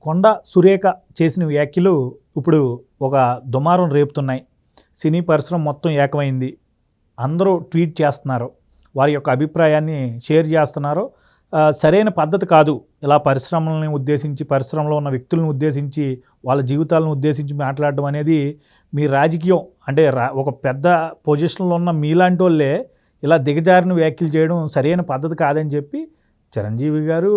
కొండ సురేఖ చేసిన వ్యాఖ్యలు ఇప్పుడు ఒక దుమారం రేపుతున్నాయి. సినీ పరిశ్రమ మొత్తం ఏకమైంది. అందరూ ట్వీట్ చేస్తున్నారు, వారి యొక్క అభిప్రాయాన్ని షేర్ చేస్తున్నారు. సరైన పద్ధతి కాదు ఇలా పరిశ్రమలను ఉద్దేశించి, పరిశ్రమలో ఉన్న వ్యక్తులను ఉద్దేశించి, వాళ్ళ జీవితాలను ఉద్దేశించి మాట్లాడడం అనేది మీ రాజకీయం అంటే ఒక పెద్ద పొజిషన్లో ఉన్న మీలాంటి వాళ్ళే ఇలా దిగజారిన వ్యాఖ్యలు చేయడం సరైన పద్ధతి కాదని చెప్పి చిరంజీవి గారు,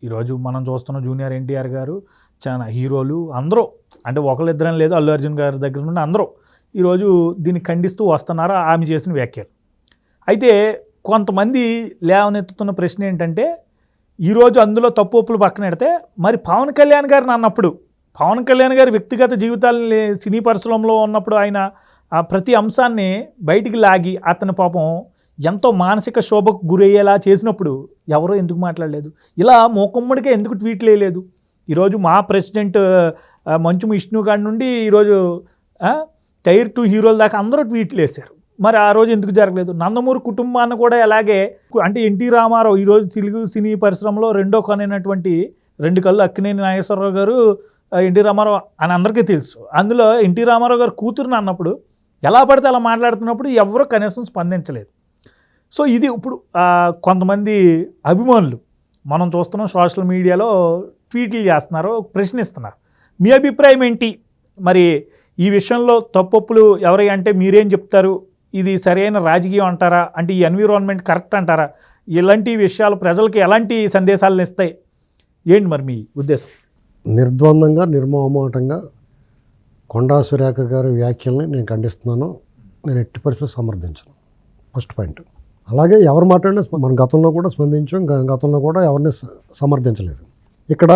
ఈరోజు మనం చూస్తున్న జూనియర్ ఎన్టీఆర్ గారు, చాలా హీరోలు అందరూ, అంటే ఒకళ్ళిద్దరం లేదు, అల్లు అర్జున్ గారి దగ్గర నుండి అందరూ ఈరోజు దీన్ని ఖండిస్తూ వస్తున్నారు ఆమె చేసిన వ్యాఖ్యలు. అయితే కొంతమంది లేవనెత్తుతున్న ప్రశ్న ఏంటంటే, ఈరోజు అందులో తప్పు ఒప్పులు పక్కన పెడితే మరి పవన్ కళ్యాణ్ గారిని అన్నప్పుడు, పవన్ కళ్యాణ్ గారి వ్యక్తిగత జీవితాలని సినీ పరిశ్రమలో ఉన్నప్పుడు ఆయన ప్రతి అంశాన్ని బయటికి లాగి అతని పాపం ఎంతో మానసిక శోభకు గురయ్యేలా చేసినప్పుడు ఎవరో ఎందుకు మాట్లాడలేదు? ఇలా మూకుమ్మడిగా ఎందుకు ట్వీట్లు వేయలేదు? ఈరోజు మా ప్రెసిడెంట్ మంచు విష్ణు గారి నుండి ఈరోజు టైర్ 2 హీరోల దాకా అందరూ ట్వీట్లు వేశారు. మరి ఆ రోజు ఎందుకు జరగలేదు? నందమూరి కుటుంబాన్ని కూడా అలాగే, అంటే ఎన్టీ రామారావు ఈరోజు తెలుగు సినీ పరిశ్రమలో రెండో కనైనటువంటి రెండు కళ్ళు అక్కినేని నాగేశ్వరరావు గారు, ఎన్టీ రామారావు అని అందరికీ తెలుసు. అందులో ఎన్టీ రామారావు గారు కూతురుని అన్నప్పుడు ఎలా పడితే అలా మాట్లాడుతున్నప్పుడు ఎవరో కనీసం స్పందించలేదు. సో ఇది ఇప్పుడు కొంతమంది అభిమానులు మనం చూస్తున్నాం, సోషల్ మీడియాలో ట్వీట్లు చేస్తున్నారు, ప్రశ్నిస్తున్నారు. మీ అభిప్రాయం ఏంటి? మరి ఈ విషయంలో తప్పొప్పులు ఎవరై అంటే మీరేం చెప్తారు? ఇది సరైన రాజకీయం అంటారా? అంటే ఈ ఎన్విరాన్మెంట్ కరెక్ట్ అంటారా? ఇలాంటి విషయాలు ప్రజలకి ఎలాంటి సందేశాలను ఇస్తాయి? ఏంటి మరి మీ ఉద్దేశం? నిర్ద్వందంగా, నిర్మోహమాటంగా కొండా సురేఖ గారి వ్యాఖ్యల్ని నేను ఖండిస్తున్నాను. నేను ఎట్టి పరిస్థితుల్లో సమర్థించను. First point. అలాగే ఎవరు మాట్లాడినా మన గతంలో కూడా స్పందించాం, గతంలో కూడా ఎవరిని సమర్థించలేదు. ఇక్కడ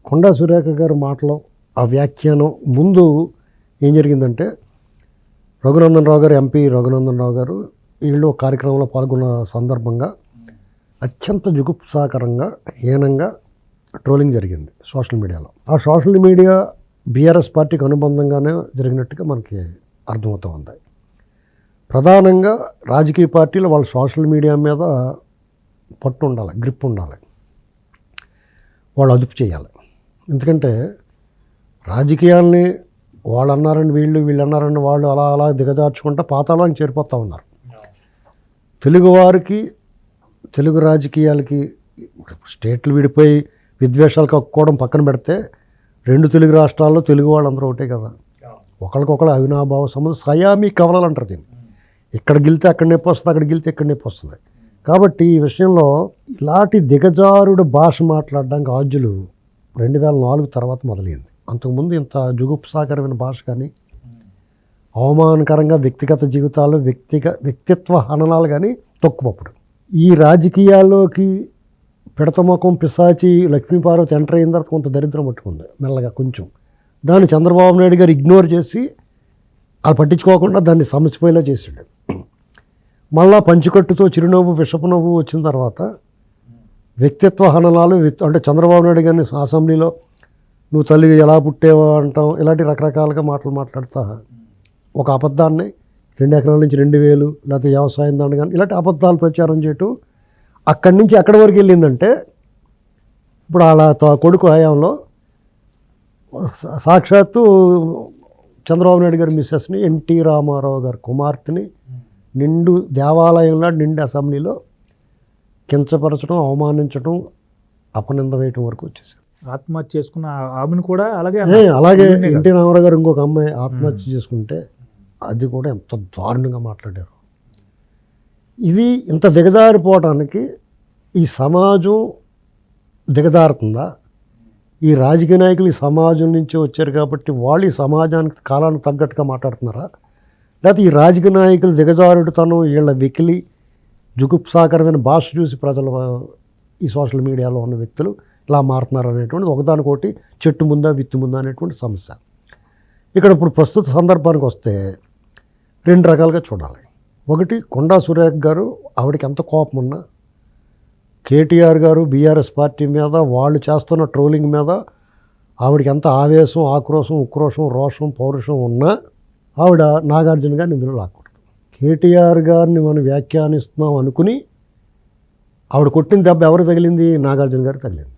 కొండా సురేఖ గారి మాటలు, ఆ వ్యాఖ్యానం ముందు ఏం జరిగిందంటే, రఘునందన్ రావు గారు, ఎంపీ రఘునందన్ రావు గారు వీళ్ళు కార్యక్రమంలో పాల్గొన్న సందర్భంగా అత్యంత జుగుప్సాకరంగా, హీనంగా ట్రోలింగ్ జరిగింది సోషల్ మీడియాలో. ఆ సోషల్ మీడియా బీఆర్ఎస్ పార్టీకి అనుబంధంగానే జరిగినట్టుగా మనకి అర్థమవుతూ ఉంది. ప్రధానంగా రాజకీయ పార్టీలు వాళ్ళ సోషల్ మీడియా మీద పట్టు ఉండాలి, గ్రిప్ ఉండాలి, వాళ్ళు అదుపు చేయాలి. ఎందుకంటే రాజకీయాల్ని వాళ్ళు అన్నారని వీళ్ళు అన్నారని వాళ్ళు అలా అలా దిగజార్చుకుంటా పాతాళానికి చేరిపోతూ ఉన్నారు. తెలుగువారికి, తెలుగు రాజకీయాలకి స్టేట్లు విడిపోయి విద్వేషాలు కక్కుకోవడం పక్కన పెడితే, రెండు తెలుగు రాష్ట్రాల్లో తెలుగు వాళ్ళందరూ ఒకటే కదా. ఒకరికొకరు అవినాభావ సంబంధం, సయామీ కవలలు అంటారు దీన్ని. ఇక్కడ గెలితే అక్కడ నొప్పి వస్తుంది, అక్కడ గెలితే ఇక్కడ నొప్పి వస్తుంది. కాబట్టి ఈ విషయంలో ఇలాంటి దిగజారుడు భాష మాట్లాడడానికి ఆద్యులు 2004 తర్వాత మొదలైంది. అంతకుముందు ఇంత జుగుప్సాకరమైన భాష కానీ, అవమానకరంగా వ్యక్తిగత జీవితాలు, వ్యక్తిత్వ హననాలు కానీ తక్కువప్పుడు. ఈ రాజకీయాల్లోకి పిడతముఖం పిశాచి లక్ష్మీపార్వతి ఎంటర్ అయిన తర్వాత కొంత దరిద్రం పట్టుకుంది మెల్లగా కొంచెం. దాన్ని చంద్రబాబు నాయుడు గారు ఇగ్నోర్ చేసి, అది పట్టించుకోకుండా దాన్ని సమస్యపోయేలా చేసాడు. మళ్ళా పంచికట్టుతో చిరునవ్వు, విషపు నవ్వు వచ్చిన తర్వాత వ్యక్తిత్వ హననాలు, అంటే చంద్రబాబు నాయుడు గారిని అసెంబ్లీలో నువ్వు తల్లి ఎలా పుట్టేవా అంటాం, ఇలాంటి రకరకాలుగా మాట్లాడుతా ఒక అబద్ధాన్ని 2 ఎకరాల నుంచి 2000 లేకపోతే వ్యవసాయం దాన్ని కానీ ఇలాంటి అబద్ధాలు ప్రచారం చేయటం అక్కడి నుంచి ఎక్కడి వరకు వెళ్ళిందంటే, ఇప్పుడు అలా కొడుకు హయాంలో సాక్షాత్తు చంద్రబాబు నాయుడు గారి మిస్సెస్ని, ఎన్టీ రామారావు గారి కుమార్తెని నిండు దేవాలయంలో, నిండు అసెంబ్లీలో కించపరచడం, అవమానించడం, అపనింద వేయటం వరకు వచ్చేసారు. ఆత్మహత్య చేసుకున్న ఆమెను కూడా అలాగే ఎన్టీ రామారావు గారు ఇంకొక అమ్మాయి ఆత్మహత్య చేసుకుంటే అది కూడా ఎంత దారుణంగా మాట్లాడారు. ఇది ఇంత దిగజారిపోవడానికి ఈ సమాజం దిగజారుతుందా? ఈ రాజకీయ నాయకులు ఈ సమాజం నుంచి వచ్చారు కాబట్టి వాళ్ళు ఈ సమాజానికి కాలానికి తగ్గట్టుగా మాట్లాడుతున్నారా? లేకపోతే ఈ రాజకీయ నాయకులు దిగజారుడుతనం, వీళ్ళ వెకిలి జుగుప్సాకరమైన భాష చూసి ప్రజలు, ఈ సోషల్ మీడియాలో ఉన్న వ్యక్తులు ఇలా మారుతున్నారు అనేటువంటిది ఒకదానికోటి చెట్టు ముందా విత్తు ముందా అనేటువంటి సమస్య. ఇక్కడ ఇప్పుడు ప్రస్తుత సందర్భానికి వస్తే 2 రకాలుగా చూడాలి. ఒకటి, కొండా సురేఖ గారు, ఆవిడకి ఎంత కోపం ఉన్నా, కేటీఆర్ గారు బీఆర్ఎస్ పార్టీ మీద వాళ్ళు చేస్తున్న ట్రోలింగ్ మీద ఆవిడకి ఎంత ఆవేశం, ఆక్రోశం, ఉక్రోషం, రోషం, పౌరుషం ఉన్నా ఆవిడ నాగార్జున గారిని ఇందులో లాక్కూడదు. కేటీఆర్ గారిని మనం వ్యాఖ్యానిస్తున్నాం అనుకుని ఆవిడ కొట్టిన దెబ్బ ఎవరు తగిలింది? నాగార్జున గారు తగిలింది.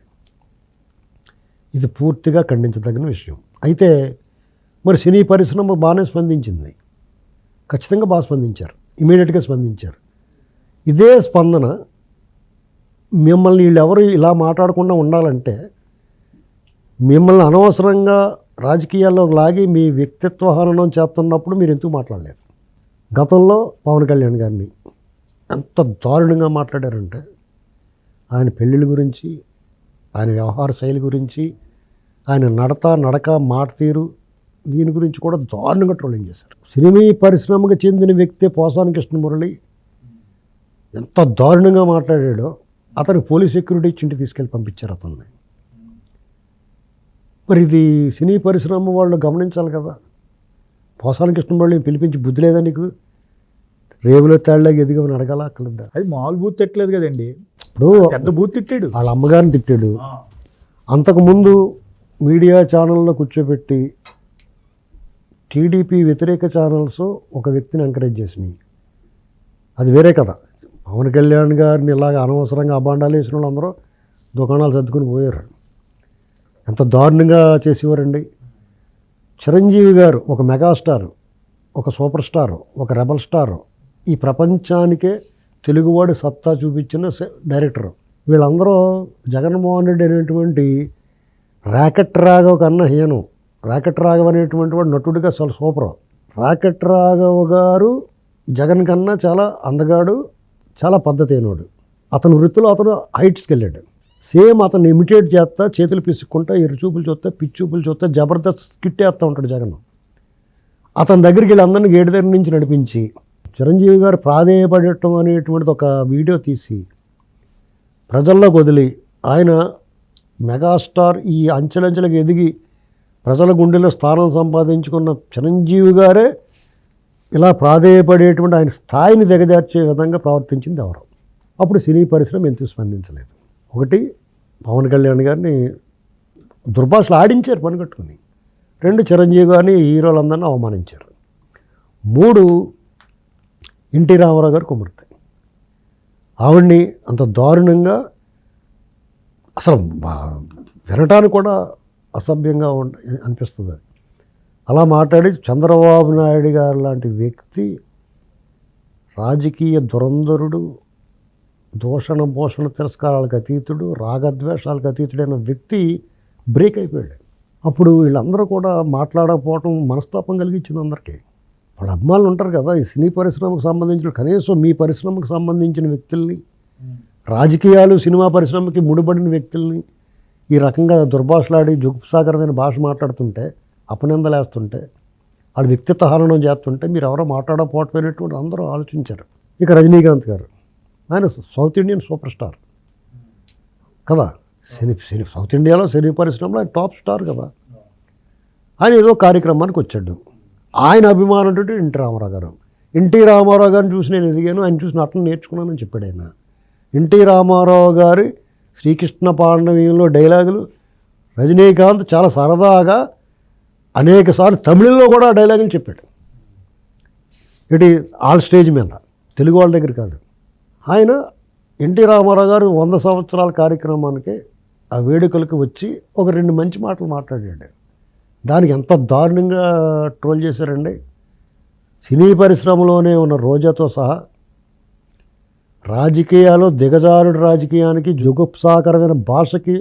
ఇది పూర్తిగా ఖండించదగిన విషయం. అయితే మరి సినీ పరిశ్రమ బాగానే స్పందించింది, ఖచ్చితంగా బాగా స్పందించారు, ఇమీడియట్గా స్పందించారు. ఇదే స్పందన మిమ్మల్ని వీళ్ళెవరు ఇలా మాట్లాడకుండా ఉండాలంటే మిమ్మల్ని అనవసరంగా రాజకీయాల్లో లాగి మీ వ్యక్తిత్వ హననం చేస్తున్నప్పుడు మీరు ఎందుకు మాట్లాడలేదు? గతంలో పవన్ కళ్యాణ్ గారిని ఎంత దారుణంగా మాట్లాడారంటే ఆయన పెళ్ళిళ్ళ గురించి, ఆయన వ్యవహార శైలి గురించి, ఆయన నడక మాట తీరు, దీని గురించి కూడా దారుణంగా ట్రోలింగ్ చేశారు. సినిమా పరిశ్రమకు చెందిన వ్యక్తి పోసాని కృష్ణమురళి ఎంత దారుణంగా మాట్లాడాడో అతనికి పోలీస్ సెక్యూరిటీ ఇచ్చి ఇంటికి తీసుకెళ్ళి పంపించారు అతన్ని. మరి ఇది సినీ పరిశ్రమ వాళ్ళు గమనించాలి కదా. పోసాని కృష్ణమురళిని పిలిపించి బుద్ధి లేదా నీకు, రేవులో తేళ్ళగా ఎదిగమని అడగాల అక్కర్లేదా? అది మామూలు బూత్ తిట్టలేదు కదండి, ఇప్పుడు పెద్ద బూత్ తిట్టాడు, వాళ్ళ అమ్మగారిని తిట్టాడు. అంతకుముందు మీడియా ఛానల్లో కూర్చోబెట్టి టీడీపీ వ్యతిరేక ఛానల్స్ ఒక వ్యక్తిని ఎంకరేజ్ చేసినాయి, అది వేరే కదా. పవన్ కళ్యాణ్ గారిని ఇలాగ అనవసరంగా అబాండాలు వేసిన వాళ్ళు అందరూ దుకాణాలు సర్దుకుని పోయారు. ఎంత దారుణంగా చేసేవారండి. చిరంజీవి గారు ఒక మెగాస్టార్, ఒక సూపర్ స్టార్, ఒక రెబల్ స్టార్, ఈ ప్రపంచానికే తెలుగువాడి సత్తా చూపించిన డైరెక్టర్. వీళ్ళందరూ జగన్మోహన్ రెడ్డి అనేటువంటి రాకెట్ రాఘవ్ కన్నా హీనం. రాకెట్ రాఘవ్ అనేటువంటి వాడు నటుడిగా చాలా సూపర్. రాకెట్ రాఘవ్ గారు జగన్ కన్నా చాలా అందగాడు, చాలా పద్ధతి అయినోడు. అతని వృత్తిలో అతను హైట్స్కి వెళ్ళాడు. సేమ్ అతను ఇమిటేట్ చేస్తా, చేతులు పిసుక్కుంటా, ఎరుచూపులు చూస్తా, పిచ్చూపులు చూస్తా, జబర్దస్త్ స్కిట్ వేస్తూ ఉంటాడు జగన్. అతని దగ్గరికి వెళ్ళి అందరినీ గేటు దగ్గర నుంచి నడిపించి చిరంజీవి గారు ప్రాధేయపడటం అనేటువంటిది ఒక వీడియో తీసి ప్రజల్లోకి వదిలి, ఆయన మెగాస్టార్ ఈ అంచెలంచెలకు ఎదిగి ప్రజల గుండెలో స్థానం సంపాదించుకున్న చిరంజీవి గారే ఇలా ప్రాధేయపడేటువంటి ఆయన స్థాయిని దిగజార్చే విధంగా ప్రవర్తించింది ఎవరు? అప్పుడు సినీ పరిశ్రమ ఎందుకు స్పందించలేదు? ఒకటి, పవన్ కళ్యాణ్ గారిని దుర్భాషలు ఆడించారు పని కట్టుకుని. 2, చిరంజీవి గారిని హీరోలందరినీ అవమానించారు. 3, ఎన్టీ రామారావు గారు కుమార్తె, ఆవిడ్ని అంత దారుణంగా అసలు వినటానికి కూడా అసభ్యంగా అనిపిస్తుంది. అది అలా మాట్లాడి చంద్రబాబు నాయుడు గారు లాంటి వ్యక్తి, రాజకీయ దురంధరుడు, దూషణ భూషణ తిరస్కారాలకు అతీతుడు, రాగద్వేషాలకు అతీతుడైన వ్యక్తి బ్రేక్ అయిపోయాడు. అప్పుడు వీళ్ళందరూ కూడా మాట్లాడకపోవటం మనస్తాపం కలిగించింది అందరికీ. వాళ్ళ అభిమానులు ఉంటారు కదా, ఈ సినీ పరిశ్రమకు సంబంధించిన, కనీసం మీ పరిశ్రమకు సంబంధించిన వ్యక్తుల్ని, రాజకీయాలు సినిమా పరిశ్రమకి ముడిపడిన వ్యక్తుల్ని ఈ రకంగా దుర్భాషలాడి జుగుప్సాకరమైన భాష మాట్లాడుతుంటే, అపనిందలేస్తుంటే, వాళ్ళు వ్యక్తిత్వ హననం చేస్తుంటే మీరు ఎవరో మాట్లాడకపోవటమైనటువంటి అందరూ ఆలోచించారు. ఇక రజనీకాంత్ గారు, ఆయన సౌత్ ఇండియన్ సూపర్ స్టార్ కదా, సౌత్ ఇండియాలో సినీ పరిశ్రమలో ఆయన టాప్ స్టార్ కదా. ఆయన ఏదో కార్యక్రమానికి వచ్చాడు. ఆయన అభిమానం అంటే ఎన్టీ రామారావు గారు. ఎన్టీ రామారావు గారిని చూసి నేను ఎదిగాను, ఆయన చూసి నటన నేర్చుకున్నానని చెప్పాడు ఆయన. ఎన్టీ రామారావు గారి శ్రీకృష్ణ పాండవీయంలో డైలాగులు రజనీకాంత్ చాలా సరదాగా అనేక సార్లు తమిళంలో కూడా డైలాగులు చెప్పాడు. ఇటు ఆల్ స్టేజ్ మీద, తెలుగు వాళ్ళ దగ్గర కాదు. ఆయన ఎన్టీ రామారావు గారు 100 సంవత్సరాల కార్యక్రమానికి ఆ వేడుకలకు వచ్చి ఒక 2 మంచి మాటలు మాట్లాడాడు. దానికి ఎంత దారుణంగా ట్రోల్ చేశారండి. సినీ పరిశ్రమలోనే ఉన్న రోజాతో సహా రాజకీయాల్లో దిగజారుడు రాజకీయానికి జుగుప్సాకరమైన భాషకి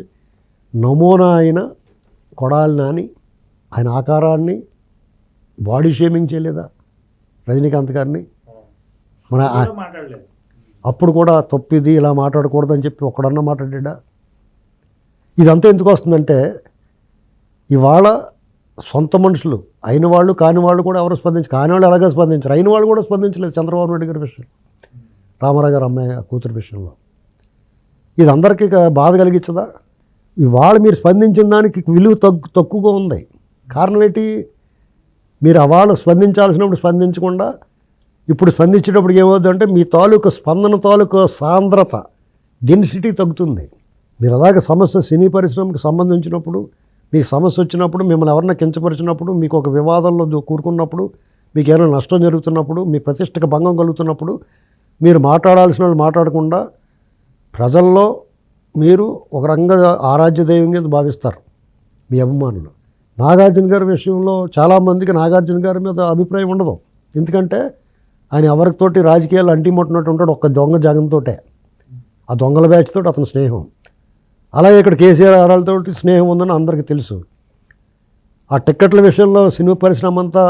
నమూనా అయిన కొడాలి నాని, ఆయన ఆకారాన్ని బాడీ షేమింగ్ చేయలేదా రజనీకాంత్ గారిని? మన అప్పుడు కూడా తప్పిది, ఇలా మాట్లాడకూడదని చెప్పి ఒక్కడన్నా మాట్లాడా? ఇదంతా ఎందుకు వస్తుందంటే ఇవాళ సొంత మనుషులు అయిన వాళ్ళు కాని వాళ్ళు కూడా ఎవరు కాని వాళ్ళు ఎలాగో స్పందించారు, అయిన వాళ్ళు కూడా స్పందించలేదు చంద్రబాబు నాయుడు గారి విషయం, రామారావు గారు అమ్మాయి కూతురు విషయంలో. ఇది అందరికీ బాధ కలిగించదా? ఇవాళ మీరు స్పందించిన దానికి విలువ తక్కువగా ఉంది. కారణం ఏంటి? మీరు అవాళ స్పందించాల్సినప్పుడు స్పందించకుండా ఇప్పుడు స్పందించేటప్పుడు ఏమవుతుందంటే మీ తాలూకు స్పందన తాలూకు సాంద్రత, డెన్సిటీ తగ్గుతుంది. మీరు అలాగే సమస్య సినీ పరిశ్రమకు సంబంధించినప్పుడు, మీకు సమస్య వచ్చినప్పుడు, మిమ్మల్ని ఎవరన్నా కించపరిచినప్పుడు, మీకు ఒక వివాదంలో కూరుకున్నప్పుడు, మీకు ఏమైనా నష్టం జరుగుతున్నప్పుడు, మీ ప్రతిష్టకు భంగం కలుగుతున్నప్పుడు మీరు మాట్లాడాల్సిన వాళ్ళు మాట్లాడకుండా ప్రజల్లో మీరు ఒక రంగ ఆరాధ్య దైవం కింద భావిస్తారు. మీ అభిమానులు. నాగార్జున గారి విషయంలో చాలామందికి నాగార్జున గారి మీద అభిప్రాయం ఉండదు. ఎందుకంటే ఆయన ఎవరితోటి రాజకీయాలు అంటిముట్టినట్టు ఉంటాడు, ఒక్క దొంగ జగన్తోటే, ఆ దొంగల బ్యాచ్ తోటి అతని స్నేహం. అలాగే ఇక్కడ కేసీఆర్ ఆరాలతో స్నేహం ఉందని అందరికీ తెలుసు. ఆ టిక్కెట్ల విషయంలో సినిమా పరిశ్రమ అంతా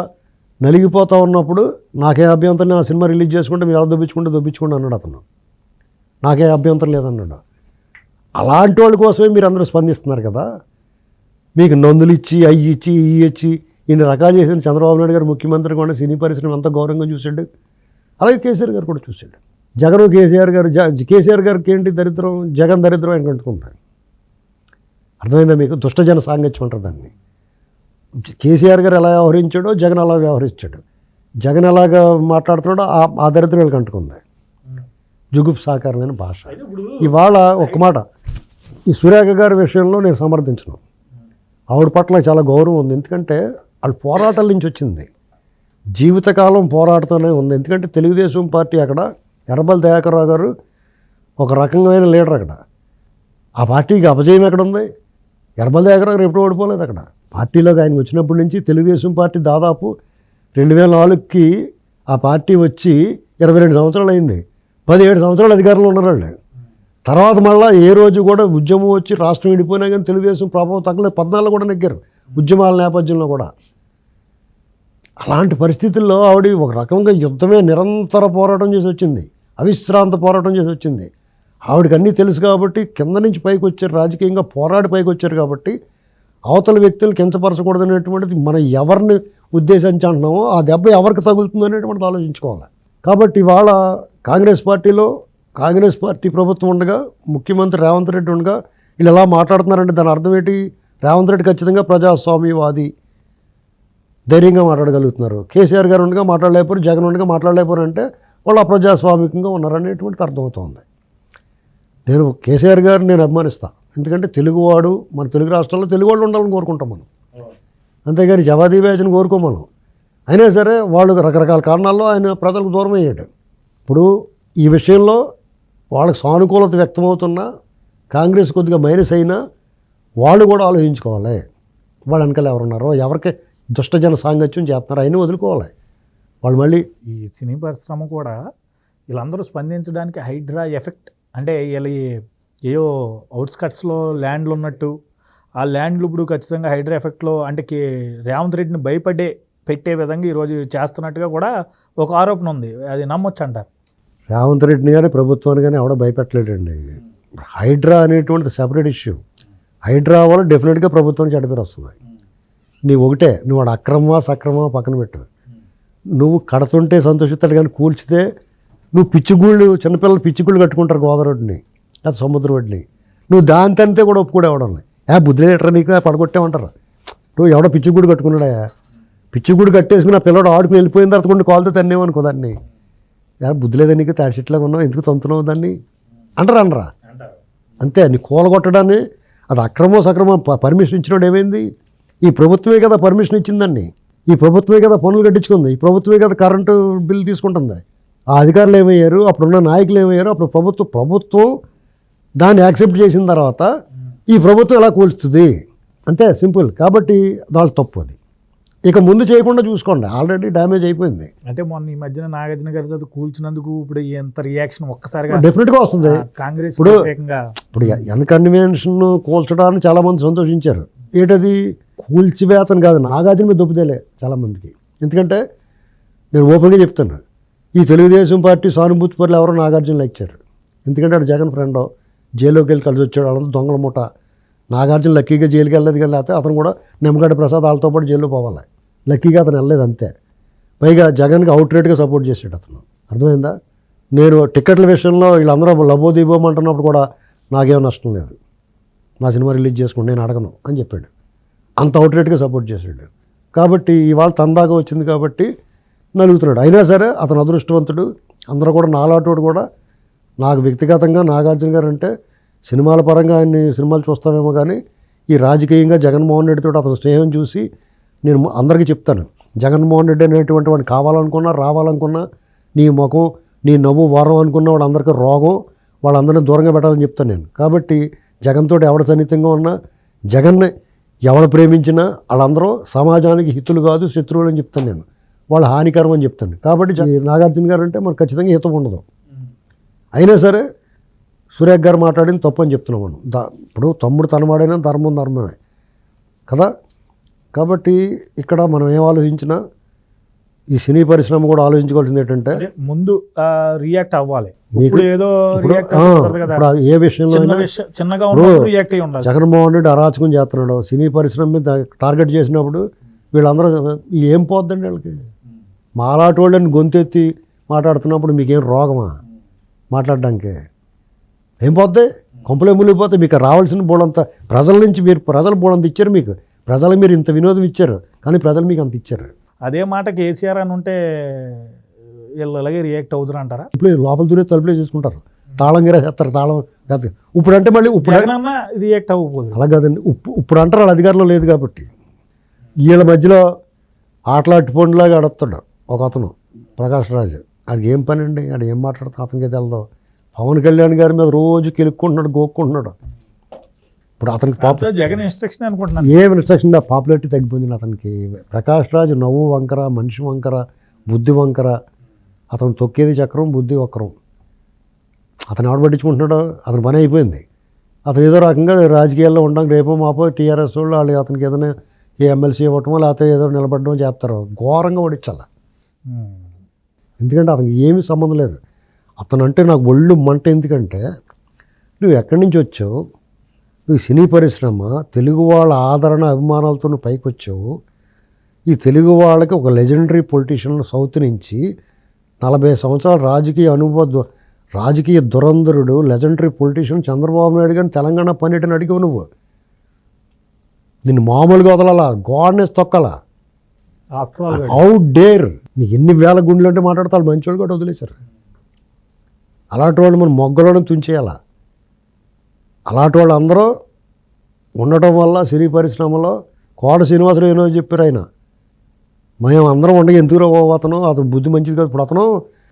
నలిగిపోతూ ఉన్నప్పుడు నాకే అభ్యంతరం, ఆ సినిమా రిలీజ్ చేసుకుంటే మీరు ఎలా దొబ్బించుకుంటే అన్నాడు అతను. నాకే అభ్యంతరం లేదన్నాడు. అలాంటి వాళ్ళ కోసమే మీరు అందరూ స్పందిస్తున్నారు కదా. మీకు నందులు ఇచ్చి అవి ఇచ్చి ఇవి ఇచ్చి ఇన్ని రకాలు చేసిన చంద్రబాబు నాయుడు గారు ముఖ్యమంత్రి కూడా సినీ పరిశ్రమ అంతా గౌరవంగా చూశాడు. అలాగే కేసీఆర్ గారు కూడా చూశాడు. జగన్ కేసీఆర్ గారు కేసీఆర్ గారికి ఏంటి దరిద్రం, జగన్ దరిద్రం ఆయన కంటుకుంటాడు. అర్థమైందా మీకు? దుష్టజన సాంగత్యం అంటారు దాన్ని. కేసీఆర్ గారు ఎలా వ్యవహరించాడో జగన్ అలా వ్యవహరించాడు. జగన్ ఎలాగా మాట్లాడుతున్నాడో ఆ దరిద్రం వీళ్ళకి అంటుకుంది. జుగుప్సాకరమైన భాష. ఇవాళ ఒక్క మాట, ఈ సురేఖ గారి విషయంలో నేను సమర్థించను. ఆవిడ పట్ల చాలా గౌరవం ఉంది. ఎందుకంటే వాళ్ళ పోరాటాల నుంచి వచ్చింది, జీవితకాలం పోరాడుతూనే ఉంది. ఎందుకంటే తెలుగుదేశం పార్టీ అక్కడ ఎర్రబెల్లి దయాకర్రావు గారు ఒక రకమైన లీడర్ అక్కడ. ఆ పార్టీకి అపజయం ఎక్కడ ఉంది? ఎర్రబెల్లి దయాకర్రావు గారు ఎప్పుడు ఓడిపోలేదు అక్కడ. పార్టీలోకి ఆయన వచ్చినప్పటి నుంచి తెలుగుదేశం పార్టీ దాదాపు 2004కి ఆ పార్టీ వచ్చి 22 సంవత్సరాలు అయింది. 17 సంవత్సరాలు అధికారంలో ఉన్నారు వాళ్ళు. తర్వాత మళ్ళీ ఏ రోజు కూడా ఉద్యమం వచ్చి రాష్ట్రం విడిపోయినా కానీ తెలుగుదేశం ప్రభావం తగ్గలేదు. 14 కూడా నెగ్గారు ఉద్యమాల నేపథ్యంలో కూడా. అలాంటి పరిస్థితుల్లో ఆవిడ ఒక రకంగా యుద్ధమే నిరంతర పోరాటం చేసి వచ్చింది, అవిశ్రాంత పోరాటం చేసి వచ్చింది. ఆవిడకి అన్నీ తెలుసు కాబట్టి కింద నుంచి పైకి వచ్చారు, రాజకీయంగా పోరాడి పైకి వచ్చారు కాబట్టి అవతల వ్యక్తులు కించపరచకూడదు అనేటువంటిది, మనం ఎవరిని ఉద్దేశించి అంటున్నామో ఆ దెబ్బ ఎవరికి తగులుతుంది అనేటువంటిది ఆలోచించుకోవాలి. కాబట్టి ఇవాళ కాంగ్రెస్ పార్టీ ప్రభుత్వం ఉండగా, ముఖ్యమంత్రి రేవంత్ రెడ్డి ఉండగా వీళ్ళు ఎలా మాట్లాడుతున్నారంటే దాని అర్థం ఏంటి? రేవంత్ రెడ్డి ఖచ్చితంగా ప్రజాస్వామ్యవాది, ధైర్యంగా మాట్లాడగలుగుతున్నారు. కేసీఆర్ గారు ఉండగా మాట్లాడలేకపోరు, జగన్ ఉండగా మాట్లాడలేకపోరు అంటే వాళ్ళు అప్రజాస్వామికంగా ఉన్నారనేటువంటిది అర్థమవుతుంది. నేను కేసీఆర్ గారిని నేను అభిమానిస్తాను. ఎందుకంటే తెలుగువాడు, మన తెలుగు రాష్ట్రాల్లో తెలుగు వాళ్ళు ఉండాలని కోరుకుంటాం మనం, అంతేగాని జవాదీ బ్యాచ్ని కోరుకోం మనం. అయినా సరే వాళ్ళు రకరకాల కారణాల్లో ఆయన ప్రజలకు దూరం అయ్యాడు. ఇప్పుడు ఈ విషయంలో వాళ్ళకి సానుకూలత వ్యక్తమవుతున్నా, కాంగ్రెస్ కొద్దిగా మైనస్ అయినా వాళ్ళు కూడా ఆలోచించుకోవాలి. వాళ్ళ వెనకాల ఎవరున్నారో, ఎవరికి దుష్టజన సాంగత్యం చేస్తున్నారో అయినా వదులుకోవాలి. వాళ్ళు మళ్ళీ ఈ సినీ పరిశ్రమ కూడా వీళ్ళందరూ స్పందించడానికి హైడ్రా ఎఫెక్ట్ అంటే వీళ్ళ ఏయో అవుట్స్కట్స్లో ల్యాండ్లు ఉన్నట్టు, ఆ ల్యాండ్లు ఇప్పుడు ఖచ్చితంగా హైడ్రా ఎఫెక్ట్లో అంటే రేవంత్ రెడ్డిని పెట్టే విధంగా ఈరోజు చేస్తున్నట్టుగా కూడా ఒక ఆరోపణ ఉంది. అది నమ్మొచ్చు అంటారు? రేవంత్ రెడ్డిని కానీ ప్రభుత్వాన్ని కానీ ఎవడో భయపెట్టలేడండి. హైడ్రా అనేటువంటిది సెపరేట్ ఇష్యూ. హైడ్రా వల్ల డెఫినెట్గా ప్రభుత్వం చెడ్డ పేరు వస్తుంది. నువ్వు వాడు అక్రమమా సక్రమా పక్కన పెట్టు. నువ్వు కడుతుంటే సంతోషిస్తాడు కానీ కూల్చితే నువ్వు పిచ్చిగూళ్ళు, చిన్నపిల్లలు పిచ్చిగూళ్ళు కట్టుకుంటారు గోదావరిని లేదా సముద్ర ఒడ్డుని, నువ్వు దాని తంతే కూడా ఒప్పుకోడేవడం. బుద్ధి ఎట్రా నీకు పడగొట్టేమంటారు. నువ్వు ఎవడో పిచ్చిగూడు కట్టుకున్నాడా? పిచ్చిగూడు కట్టేసుకుని ఆ పిల్లడు ఆడుకుని వెళ్ళిపోయిన తర్వాత కొన్ని కాలుతో తన్నేమనుకో దాన్ని, బుద్ధి లేదా నీకు, తాడిచెట్లాగా ఉన్నావు, ఎందుకు తంతున్నావు దాన్ని అనరా. అంతే. నీ కూలగొట్టడాన్ని అది అక్రమం సక్రమం పర్మిషన్ ఇచ్చినోడు ఏమైంది? ఈ ప్రభుత్వమే కదా పర్మిషన్ ఇచ్చిందండి, ఈ ప్రభుత్వమే కదా పనులు కట్టించుకుంది, ఈ ప్రభుత్వమే కదా కరెంటు బిల్లు తీసుకుంటుంది. ఆ అధికారులు ఏమయ్యారు, అప్పుడున్న నాయకులు ఏమయ్యారు? అప్పుడు ప్రభుత్వం దాన్ని యాక్సెప్ట్ చేసిన తర్వాత ఈ ప్రభుత్వం ఎలా కూల్చుతుంది, అంతే సింపుల్. కాబట్టి దాని తప్పు. అది ఇక ముందు చేయకుండా చూసుకోండి, ఆల్రెడీ డ్యామేజ్ అయిపోయింది. అంటే మొన్న ఈ మధ్యన నాగార్జున గారి కూల్చినందుకు ఇప్పుడు ఎంత రియాక్షన్ ఒక్కసారిగా డెఫినెట్గా వస్తుంది. కాంగ్రెస్ ఇప్పుడు ఎన్కన్వెన్షన్ కూల్చడానికి చాలామంది సంతోషించారు. ఏంటది? కూల్చివేతను కాదు, నాగార్జున మీద దొబ్బుదేలే చాలామందికి. ఎందుకంటే నేను ఓపెన్గా చెప్తాను, ఈ తెలుగుదేశం పార్టీ సానుభూతి పరులు ఎవరో నాగార్జున ఇచ్చారు. ఎందుకంటే అటు జగన్ ఫ్రెండో జైల్లోకి వెళ్ళి కలిసి వచ్చాడు, వాళ్ళంతా దొంగల మూట. నాగార్జున లక్కీగా జైలుకి వెళ్ళలేదు, కానీ లేకపోతే అతను కూడా నిమ్మగడ్డ ప్రసాద్ వాళ్ళతో పాటు జైల్లో పోవాలి. లక్కీగా అతను వెళ్ళలేదు అంతే. పైగా జగన్కి అవుట్ రేట్గా సపోర్ట్ చేశాడు అతను. అర్థమైందా? నేను టికెట్ల విషయంలో వీళ్ళందరూ లబోదీబోమంటున్నప్పుడు కూడా నాకేమో నష్టం లేదు, నా సినిమా రిలీజ్ చేసుకోండి, నేను అడగను అని చెప్పాడు. అంత అవుట్ రేట్గా సపోర్ట్ చేశాడు. కాబట్టి ఇవాళ తనదాకా వచ్చింది కాబట్టి నలుగుతున్నాడు. అయినా సరే అతను అదృష్టవంతుడు. అందరూ కూడా నాలాటోడు కూడా. నాకు వ్యక్తిగతంగా నాగార్జున గారు అంటే సినిమాల పరంగా ఆయన్ని సినిమాలు చూస్తామేమో కానీ ఈ రాజకీయంగా జగన్మోహన్ రెడ్డితో అతను స్నేహం చూసి నేను అందరికీ చెప్తాను, జగన్మోహన్ రెడ్డి అనేటువంటి వాడిని కావాలనుకున్నా రావాలనుకున్నా నీ ముఖం నీ నవ్వు వారం అనుకున్న వాడు అందరికీ రోగం, వాళ్ళందరినీ దూరంగా పెట్టాలని చెప్తాను నేను. కాబట్టి జగన్తో ఎవడ సన్నిహితంగా ఉన్నా జగన్ని ఎవరు ప్రేమించినా వాళ్ళందరూ సమాజానికి హితులు కాదు శత్రువులు అని చెప్తాను నేను, వాళ్ళు హానికరం అని చెప్తాను. కాబట్టి నాగార్జున గారు అంటే మనకు ఖచ్చితంగా హితం ఉండదు. అయినా సరే సురేఖ్ గారు మాట్లాడింది తప్పు అని చెప్తున్నాం మనం. ఇప్పుడు తమ్ముడు తనమాడైనా ధర్మం ధర్మమే కదా. కాబట్టి ఇక్కడ మనం ఏం ఆలోచించినా ఈ సినీ పరిశ్రమ కూడా ఆలోచించుకోవాల్సింది ఏంటంటే ముందు రియాక్ట్ అవ్వాలి. మీకు ఇప్పుడు ఏదో react ఇప్పుడు అవ్వకూడదు కదా. ఇప్పుడు ఏ విషయంలో అయినా చిన్నగా ఉన్నప్పుడు రియాక్ట్ అయ్యి ఉండాలి. జగన్మోహన్ రెడ్డి అరాచకం చేస్తున్నాడు, సినీ పరిశ్రమ మీద టార్గెట్ చేసినప్పుడు వీళ్ళందరూ ఏం పోద్దండి వాళ్ళకి. మాలాంటి వాళ్ళని గొంతెత్తి మాట్లాడుతున్నప్పుడు మీకేం రోగమా మాట్లాడడానికి? ఏం పోద్ది? కొంపలే మునిగిపోతే మీకు రావాల్సిన బోడంతా ప్రజల నుంచి మీరు ప్రజలు బోడంత ఇచ్చారు, మీకు ప్రజలకు మీరు ఇంత వినోదం ఇచ్చారు, కానీ ప్రజలు మీకు అంత ఇచ్చారు. అదే మాట కేసీఆర్ అని ఉంటే వీళ్ళు అలాగే రియాక్ట్ అవుతారు అంటారా? ఇప్పుడు లోపల దూరే తలుపులే చూసుకుంటారు, తాళం గిరేస్తారు, తాళం కాదు. ఇప్పుడు అంటే మళ్ళీ ఇప్పుడు రియాక్ట్ అవ్వకూడదు అలా కాదండి. ఇప్పుడు అంటారు వాళ్ళ అధికారంలో లేదు కాబట్టి. వీళ్ళ మధ్యలో ఆటలాంటి పండులాగా ఆడొస్తాడు ఒక అతను ప్రకాష్ రాజు. అది ఏం పని అండి, అది ఏం మాట్లాడుతా అతనికి తెలదు. పవన్ కళ్యాణ్ గారి మీద రోజు కెలుక్కుంటున్నాడు, గోక్కుంటున్నాడు. ఇప్పుడు అతనికి జగన్ ఇన్స్ట్రక్షన్ అనుకుంటున్నాను. ఏం ఇన్స్ట్రక్షన్, పాపులారిటీ తగ్గిపోయింది అతనికి. ప్రకాష్ రాజు నవ్వు వంకర, మనిషి వంకర, బుద్ధి వంకర. అతను తొక్కేది చక్రం, బుద్ధి వక్రం. అతను ఎవడు పట్టించుకుంటున్నాడో అతని పని అయిపోయింది. అతను ఏదో రకంగా రాజకీయాల్లో ఉండడం, రేపో మాపో టీఆర్ఎస్ వాళ్ళు వాళ్ళు అతనికి ఏదైనా ఏ ఎమ్మెల్సీ ఇవ్వటమో లేకపోతే ఏదో నిలబడమో చేస్తారు. ఘోరంగా ఓడించాల. ఎందుకంటే అతనికి ఏమీ సంబంధం లేదు. అతను అంటే నాకు ఒళ్ళు మంట. ఎందుకంటే నువ్వు ఎక్కడి నుంచి వచ్చావు, నువ్వు సినీ పరిశ్రమ తెలుగు వాళ్ళ ఆదరణ అభిమానాలతో నువ్వు పైకి వచ్చావు. ఈ తెలుగు వాళ్ళకి ఒక లెజెండరీ పొలిటీషియన్ సౌత్ నుంచి 40 సంవత్సరాల రాజకీయ దురంధరుడు లెజెండరీ పొలిటీషియన్ చంద్రబాబు నాయుడు గారిని తెలంగాణ పర్యటన అడిగావు నువ్వు. నిన్ను మామూలుగా వదలాలా, గోడనేసి తొక్కలా. How dare. నీకు ఎన్ని వేల గుండెలు అంటే మాట్లాడతారు, మంచి వాళ్ళు కూడా వదిలేశారు. అలాంటి వాళ్ళు మనం మొగ్గలను తుంచేయాల. అలాంటి వాళ్ళు అందరూ ఉండటం వల్ల సినీ పరిశ్రమలో కోట శ్రీనివాసరావు ఏమో చెప్పారు ఆయన, మేము అందరం ఉండగా ఎందుకు అతను బుద్ధి మంచిది కాదు. ఇప్పుడు అతను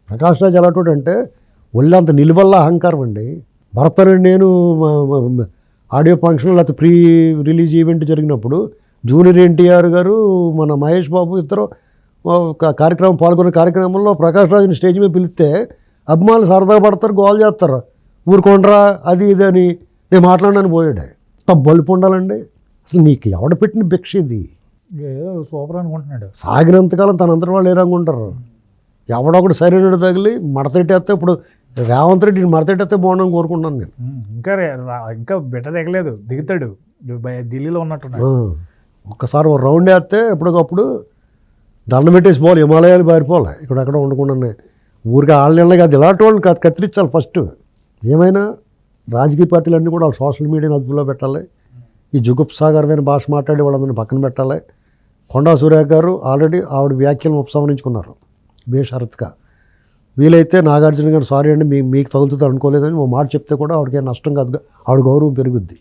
ప్రకాష్ రాజ్ ఎలాంటి అంటే ఒళ్ళంత నిలువల్ల అహంకారం అండి. భరత్ నేను ఆడియో ఫంక్షన్ లేకపోతే ప్రీ రిలీజ్ ఈవెంట్ జరిగినప్పుడు జూనియర్ ఎన్టీఆర్ గారు మన మహేష్ బాబు ఇద్దరు కార్యక్రమం పాల్గొన్న కార్యక్రమంలో ప్రకాష్ రాజుని స్టేజ్ మీద పిలిస్తే అభిమానులు సరదా పడతారు, గోల్ చేస్తారు, ఊరుకోండ్రా అది ఇది అని. నేను మాట్లాడినాను పోయాడు. బలుపు ఉండాలండి. అసలు నీకు ఎవడ పెట్టిన భిక్ష ఇది? సూపర్ అనుకుంటున్నాడు. సాగినంతకాలం తనంతటి వాళ్ళు ఏ రంగు ఉంటారు. ఎవడొకడు సరైన తగిలి మడతెట్టేస్తే, ఇప్పుడు రేవంత్ రెడ్డిని మడతెట్టేస్తే బాగుండని కోరుకుంటున్నాను నేను. ఇంకా బిడ్డ దిగలేదు, దిగుతాడు. ఢిల్లీలో ఉన్నట్టున్నాడు. ఒక్కసారి ఒక రౌండ్ వేస్తే ఎప్పటికప్పుడు దండం పెట్టేసి పోవాలి, హిమాలయాలు పారిపోవాలి. ఇక్కడెక్కడ ఉండకుండానే ఊరికి ఆళ్ళని కాదు, ఇలాంటి వాళ్ళని కత్తిరించాలి ఫస్ట్. ఏమైనా రాజకీయ పార్టీలన్నీ కూడా వాళ్ళు సోషల్ మీడియాని అదుపులో పెట్టాలి. ఈ జుగుప్సాగరమైన భాష మాట్లాడి వాళ్ళందరినీ పక్కన పెట్టాలి. కొండా సురేఖ గారు ఆల్రెడీ ఆవిడ వ్యాఖ్యలను ఉపసంహరించుకున్నారు బేషరత్గా. వీలైతే నాగార్జున గారు సారీ అండి మీకు తగులుతుంది అనుకోలేదని ఓ మాట చెప్తే కూడా ఆవిడకి నష్టం కాదు, ఆవిడ గౌరవం పెరుగుద్ది.